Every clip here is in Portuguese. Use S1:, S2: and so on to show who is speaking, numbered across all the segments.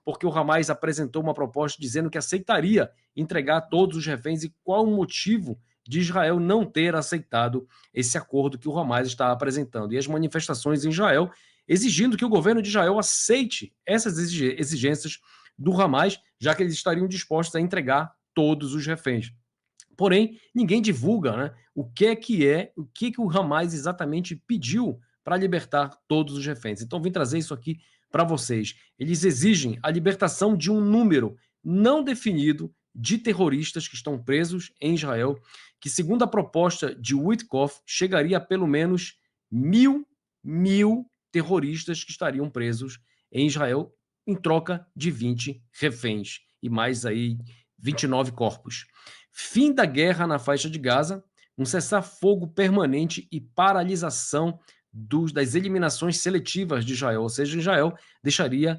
S1: porque o Hamas apresentou uma proposta dizendo que aceitaria entregar todos os reféns e qual o motivo de Israel não ter aceitado esse acordo que o Hamas está apresentando. E as manifestações em Israel exigindo que o governo de Israel aceite essas exigências do Hamas, já que eles estariam dispostos a entregar todos os reféns. Porém, ninguém divulga, né, o que o Hamas exatamente pediu para libertar todos os reféns. Então, vim trazer isso aqui para vocês. Eles exigem a libertação de um número não definido de terroristas que estão presos em Israel, que, segundo a proposta de Witkoff, chegaria a pelo menos mil terroristas que estariam presos em Israel em troca de 20 reféns e mais aí 29 corpos. Fim da guerra na faixa de Gaza, um cessar-fogo permanente e paralisação das eliminações seletivas de Israel, ou seja, Israel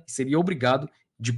S1: seria obrigado de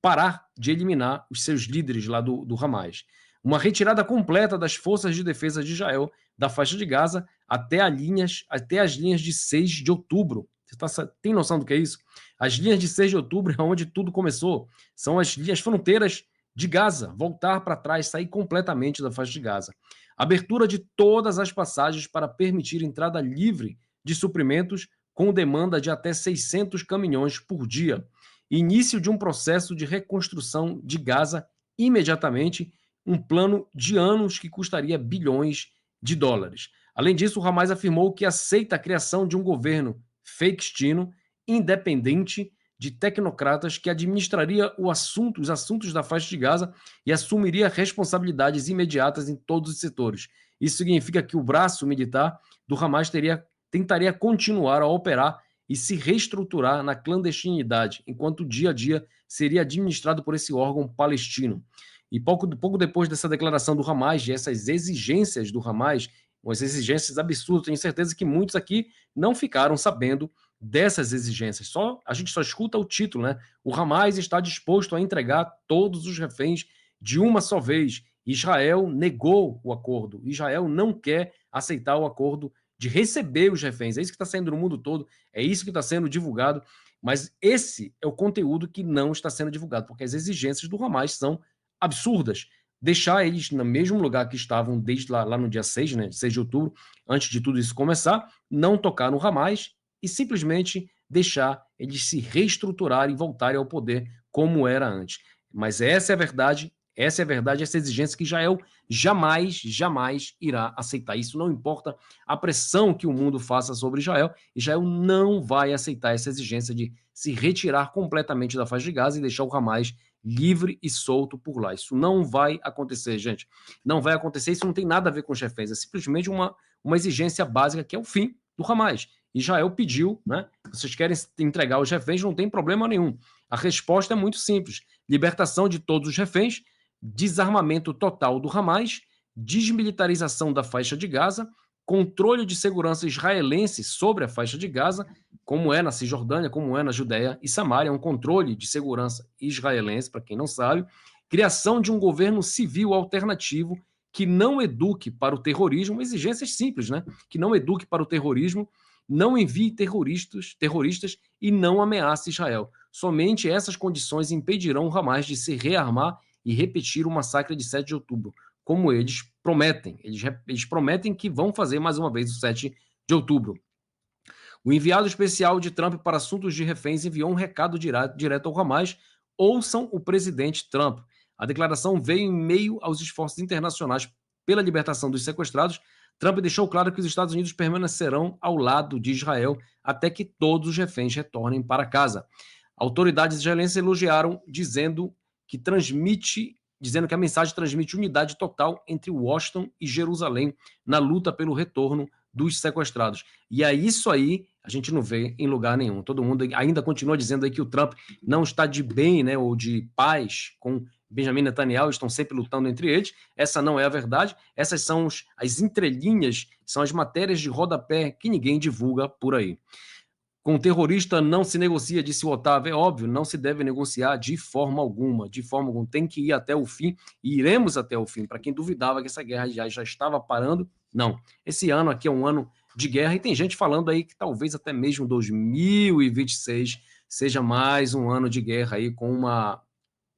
S1: parar de eliminar os seus líderes lá do Hamas. Uma retirada completa das forças de defesa de Israel da faixa de Gaza até as linhas de 6 de outubro. Você tem noção do que é isso? As linhas de 6 de outubro é onde tudo começou. São as fronteiras de Gaza, voltar para trás, sair completamente da faixa de Gaza. Abertura de todas as passagens para permitir entrada livre de suprimentos com demanda de até 600 caminhões por dia. Início de um processo de reconstrução de Gaza imediatamente, um plano de anos que custaria bilhões de dólares. Além disso, o Hamas afirmou que aceita a criação de um governo palestino independente de tecnocratas que administraria os assuntos da faixa de Gaza e assumiria responsabilidades imediatas em todos os setores. Isso significa que o braço militar do Hamas tentaria continuar a operar e se reestruturar na clandestinidade, enquanto o dia a dia seria administrado por esse órgão palestino. E pouco depois dessa declaração do Hamas, de essas exigências do Hamas, umas exigências absurdas, tenho certeza que muitos aqui não ficaram sabendo dessas exigências. A gente só escuta o título, né? O Hamas está disposto a entregar todos os reféns de uma só vez. Israel negou o acordo. Israel não quer aceitar o acordo de receber os reféns. É isso que está saindo no mundo todo, é isso que está sendo divulgado, mas esse é o conteúdo que não está sendo divulgado, porque as exigências do Hamas são absurdas. Deixar eles no mesmo lugar que estavam desde lá no dia 6, né, 6 de outubro, antes de tudo isso começar, não tocar no Hamas e simplesmente deixar eles se reestruturarem e voltarem ao poder como era antes. Mas essa é a verdade, essa exigência que Israel jamais irá aceitar. Isso não importa a pressão que o mundo faça sobre Israel, Israel não vai aceitar essa exigência de se retirar completamente da faixa de Gaza e deixar o Hamas livre e solto por lá. Isso não vai acontecer, gente. Não vai acontecer, isso não tem nada a ver com os reféns, é simplesmente uma exigência básica que é o fim do Hamas. Israel pediu, né? Vocês querem entregar os reféns, não tem problema nenhum. A resposta é muito simples: libertação de todos os reféns, desarmamento total do Hamas, desmilitarização da faixa de Gaza, controle de segurança israelense sobre a faixa de Gaza, como é na Cisjordânia, como é na Judéia e Samária, um controle de segurança israelense, para quem não sabe, criação de um governo civil alternativo que não eduque para o terrorismo, exigências simples, né? Que não eduque para o terrorismo, não envie terroristas e não ameace Israel. Somente essas condições impedirão o Hamas de se rearmar e repetir o massacre de 7 de outubro, como eles prometem. Eles prometem que vão fazer mais uma vez o 7 de outubro. O enviado especial de Trump para assuntos de reféns enviou um recado direto ao Hamas: ouçam o presidente Trump. A declaração veio em meio aos esforços internacionais pela libertação dos sequestrados. Trump deixou claro que os Estados Unidos permanecerão ao lado de Israel até que todos os reféns retornem para casa. Autoridades israelenses elogiaram, dizendo que a mensagem transmite unidade total entre Washington e Jerusalém na luta pelo retorno dos sequestrados. E é isso aí, a gente não vê em lugar nenhum. Todo mundo ainda continua dizendo aí que o Trump não está de bem, né, ou de paz com Benjamin Netanyahu, estão sempre lutando entre eles. Essa não é a verdade. Essas são as entrelinhas, são as matérias de rodapé que ninguém divulga por aí. Com terrorista não se negocia, disse o Otávio. É óbvio, não se deve negociar de forma alguma. De forma alguma. Tem que ir até o fim e iremos até o fim. Para quem duvidava que essa guerra já estava parando, não. Esse ano aqui é um ano de guerra e tem gente falando aí que talvez até mesmo 2026 seja mais um ano de guerra aí com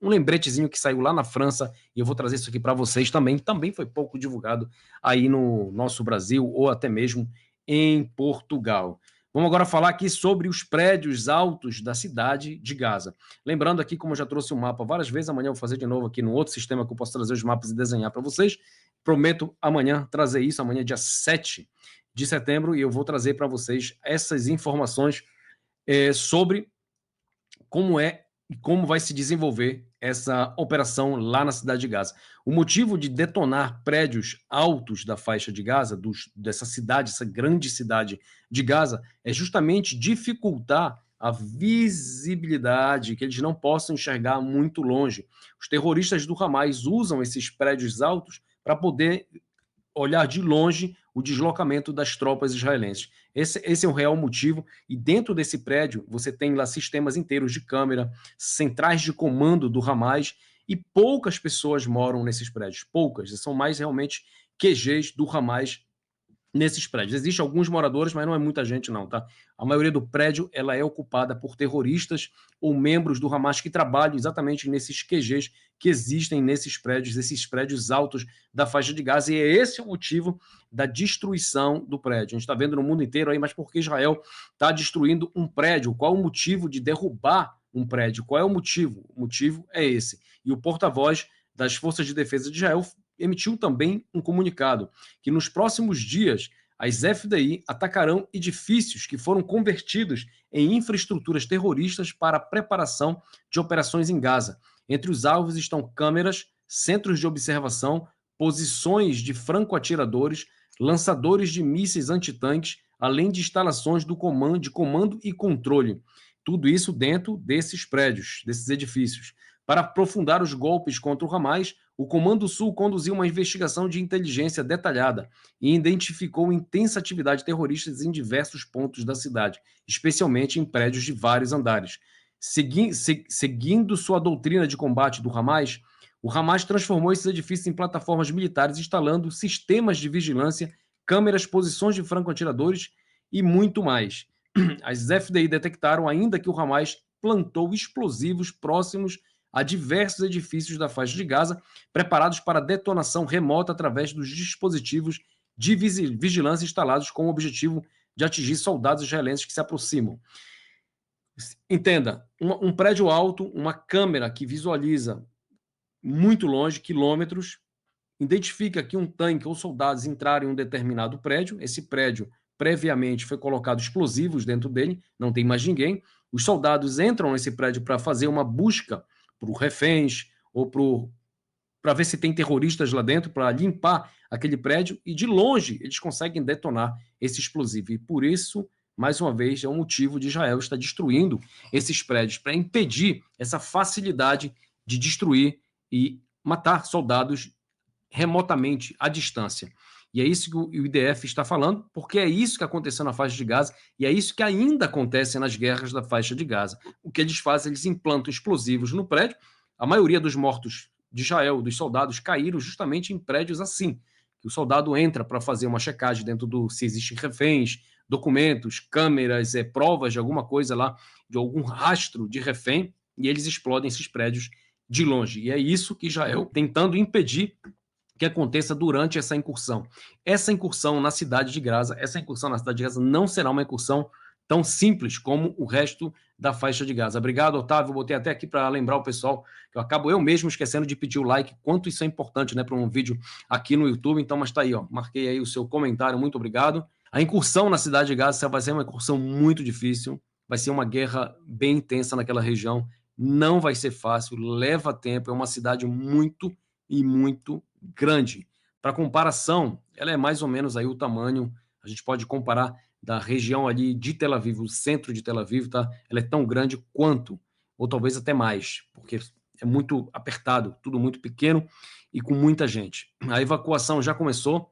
S1: um lembretezinho que saiu lá na França, e eu vou trazer isso aqui para vocês também foi pouco divulgado aí no nosso Brasil, ou até mesmo em Portugal. Vamos agora falar aqui sobre os prédios altos da cidade de Gaza. Lembrando aqui, como eu já trouxe o mapa várias vezes, amanhã eu vou fazer de novo aqui no outro sistema que eu posso trazer os mapas e desenhar para vocês. Prometo amanhã trazer isso, amanhã dia 7 de setembro, e eu vou trazer para vocês essas informações sobre como é e como vai se desenvolver essa operação lá na cidade de Gaza. O motivo de detonar prédios altos da faixa de Gaza, dessa cidade, essa grande cidade de Gaza, é justamente dificultar a visibilidade, que eles não possam enxergar muito longe. Os terroristas do Hamas usam esses prédios altos para poder olhar de longe o deslocamento das tropas israelenses. Esse é o real motivo, e dentro desse prédio você tem lá sistemas inteiros de câmera, centrais de comando do Hamas, e poucas pessoas moram nesses prédios, poucas, são mais realmente QGs do Hamas nesses prédios. Existem alguns moradores, mas não é muita gente não, tá? A maioria do prédio ela é ocupada por terroristas ou membros do Hamas que trabalham exatamente nesses QGs que existem nesses prédios, esses prédios altos da faixa de Gaza, e é esse o motivo da destruição do prédio. A gente está vendo no mundo inteiro aí, mas por que Israel está destruindo um prédio? Qual o motivo de derrubar um prédio? Qual é o motivo? O motivo é esse. E o porta-voz das Forças de Defesa de Israel emitiu também um comunicado que nos próximos dias as FDI atacarão edifícios que foram convertidos em infraestruturas terroristas para a preparação de operações em Gaza. Entre os alvos estão câmeras, centros de observação, posições de franco-atiradores, lançadores de mísseis antitanques, além de instalações de comando e controle. Tudo isso dentro desses prédios, desses edifícios. Para aprofundar os golpes contra o Hamas, o Comando Sul conduziu uma investigação de inteligência detalhada e identificou intensa atividade terrorista em diversos pontos da cidade, especialmente em prédios de vários andares. Seguindo sua doutrina de combate do Hamas, o Hamas transformou esses edifícios em plataformas militares, instalando sistemas de vigilância, câmeras, posições de franco-atiradores e muito mais. As FDI detectaram ainda que o Hamas plantou explosivos próximos a diversos edifícios da faixa de Gaza, preparados para detonação remota através dos dispositivos de vigilância instalados com o objetivo de atingir soldados israelenses que se aproximam. Entenda, um prédio alto, uma câmera que visualiza muito longe, quilômetros, identifica que um tanque ou soldados entraram em um determinado prédio, esse prédio previamente foi colocado explosivos dentro dele, não tem mais ninguém, os soldados entram nesse prédio para fazer uma busca por reféns ou para ver se tem terroristas lá dentro, para limpar aquele prédio, e de longe eles conseguem detonar esse explosivo. E por isso, mais uma vez, é um motivo de Israel estar destruindo esses prédios, para impedir essa facilidade de destruir e matar soldados remotamente, à distância. E é isso que o IDF está falando, porque é isso que aconteceu na faixa de Gaza, e é isso que ainda acontece nas guerras da faixa de Gaza. O que eles fazem? Eles implantam explosivos no prédio. A maioria dos mortos de Israel, dos soldados, caíram justamente em prédios assim. O soldado entra para fazer uma checagem dentro se existem reféns, documentos, câmeras, provas de alguma coisa lá, de algum rastro de refém, e eles explodem esses prédios de longe. E é isso que Israel tentando impedir que aconteça durante essa incursão. Essa incursão na cidade de Gaza, não será uma incursão tão simples como o resto da faixa de Gaza. Obrigado, Otávio. Botei até aqui para lembrar o pessoal que eu acabo eu mesmo esquecendo de pedir o like, quanto isso é importante, né, para um vídeo aqui no YouTube. Então, mas tá aí, ó, marquei aí o seu comentário, muito obrigado. A incursão na cidade de Gaza vai ser uma incursão muito difícil, vai ser uma guerra bem intensa naquela região, não vai ser fácil, leva tempo, é uma cidade muito grande. Para comparação, ela é mais ou menos aí o tamanho, a gente pode comparar da região ali de Tel Aviv, o centro de Tel Aviv, tá? Ela é tão grande quanto, ou talvez até mais, porque é muito apertado, tudo muito pequeno e com muita gente. A evacuação já começou,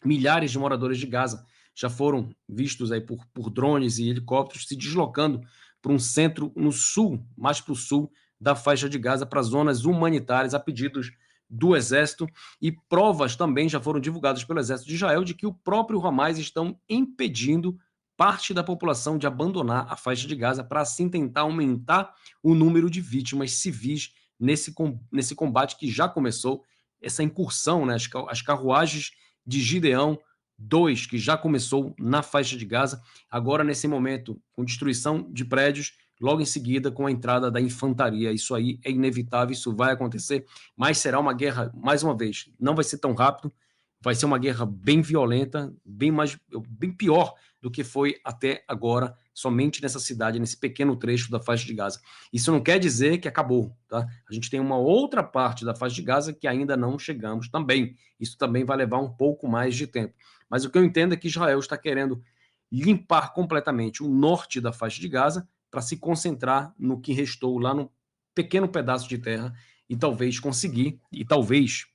S1: milhares de moradores de Gaza já foram vistos aí por drones e helicópteros se deslocando para um centro no sul, mais para o sul da faixa de Gaza, para zonas humanitárias a pedidos do Exército, e provas também já foram divulgadas pelo Exército de Israel de que o próprio Hamas estão impedindo parte da população de abandonar a faixa de Gaza para assim tentar aumentar o número de vítimas civis nesse combate que já começou, essa incursão, né, as carruagens de Gideão 2, que já começou na faixa de Gaza, agora nesse momento com destruição de prédios, logo em seguida com a entrada da infantaria. Isso aí é inevitável, isso vai acontecer, mas será uma guerra, mais uma vez, não vai ser tão rápido, vai ser uma guerra bem violenta, bem pior do que foi até agora, somente nessa cidade, nesse pequeno trecho da faixa de Gaza. Isso não quer dizer que acabou, tá? A gente tem uma outra parte da faixa de Gaza que ainda não chegamos também. Isso também vai levar um pouco mais de tempo. Mas o que eu entendo é que Israel está querendo limpar completamente o norte da faixa de Gaza para se concentrar no que restou lá no pequeno pedaço de terra e talvez conseguir,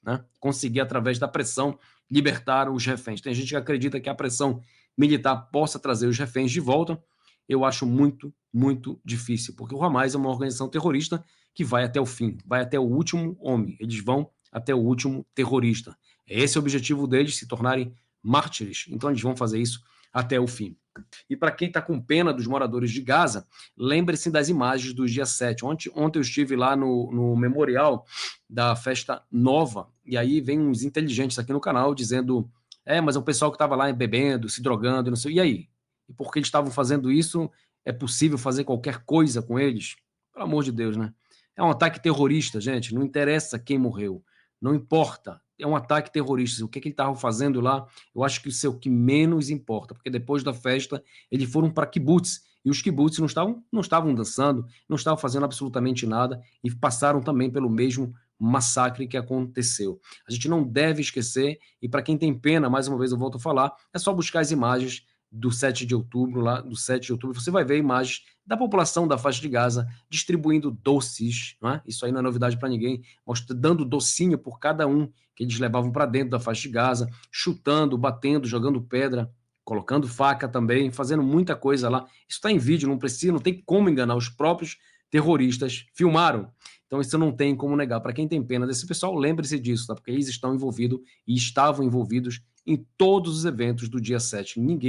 S1: né, conseguir através da pressão libertar os reféns. Tem gente que acredita que a pressão militar possa trazer os reféns de volta. Eu acho muito, muito difícil, porque o Hamas é uma organização terrorista que vai até o fim, vai até o último homem. Eles vão até o último terrorista. Esse é o objetivo deles, se tornarem mártires. Então eles vão fazer isso até o fim. E para quem está com pena dos moradores de Gaza, lembre-se das imagens do dia 7. Ontem eu estive lá no memorial da festa nova, e aí vem uns inteligentes aqui no canal dizendo: mas é o pessoal que estava lá bebendo, se drogando, não sei. E aí? E porque eles estavam fazendo isso, é possível fazer qualquer coisa com eles? Pelo amor de Deus, né? É um ataque terrorista, gente. Não interessa quem morreu. Não importa. É um ataque terrorista. O que eles estavam fazendo lá, eu acho que isso é o que menos importa, porque depois da festa eles foram para kibbutz, e os kibbutz não estavam dançando, não estavam fazendo absolutamente nada, e passaram também pelo mesmo massacre que aconteceu. A gente não deve esquecer, e para quem tem pena, mais uma vez eu volto a falar, é só buscar as imagens do 7 de outubro, lá do 7 de outubro, você vai ver imagens da população da faixa de Gaza distribuindo doces, não é? Isso aí não é novidade para ninguém, dando docinho por cada um que eles levavam para dentro da faixa de Gaza, chutando, batendo, jogando pedra, colocando faca também, fazendo muita coisa lá. Isso está em vídeo, não tem como enganar. Os próprios terroristas filmaram. Então isso não tem como negar. Para quem tem pena desse pessoal, lembre-se disso, tá? Porque eles estão envolvidos e estavam envolvidos em todos os eventos do dia 7. Ninguém